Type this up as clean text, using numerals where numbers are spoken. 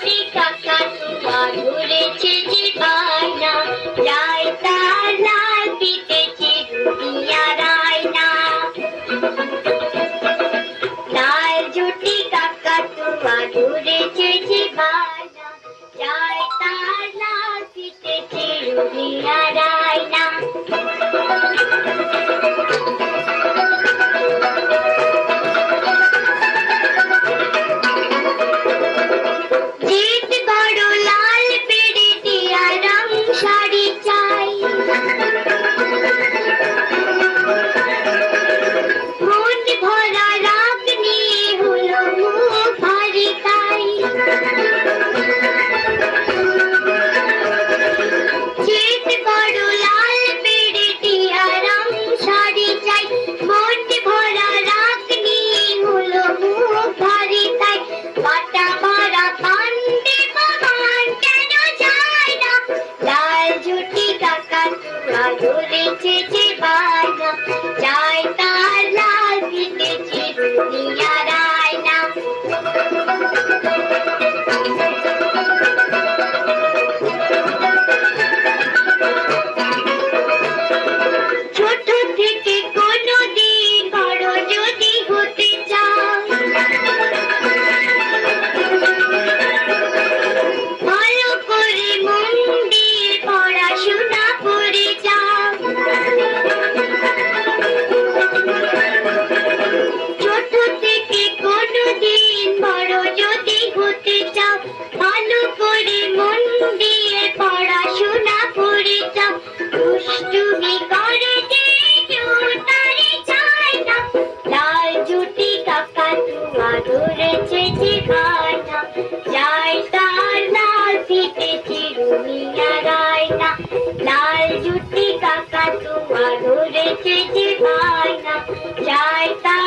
জুটি কাকা তোমার ধরেছে যে বায়না, যায় তার লাল পিঠে চিরুনিয়া রায়না। লাল জুটি কাকা তোমার ধরেছে যে বায়না, যায় তার লাল পিঠে চিরুনিয়া রায়না। ধরেছে যে বায়না, যায় তার লাল পিঠে চিরুনিয়া রায়না। ছোট থেকে কোনোদিন বড় যদি হতে চাও, ভালো করে মন দিয়ে পড়াশোনা করে যাও। ছোট থেকে কোনোদিন বড় যদি হতে চাও, ভালো করে মন দিয়ে পড়াশোনা করে যাও। দুষ্টুমি করে যে কেউ তারে চায় না, লাল জুটি কাকা তোমার ধরেছে যে বায়না, যায় তার লাল পিঠে চিরুনিয়া রায়না। লাল জুটি কাকা তোমার ধরেছে যে বায়না, যায় তার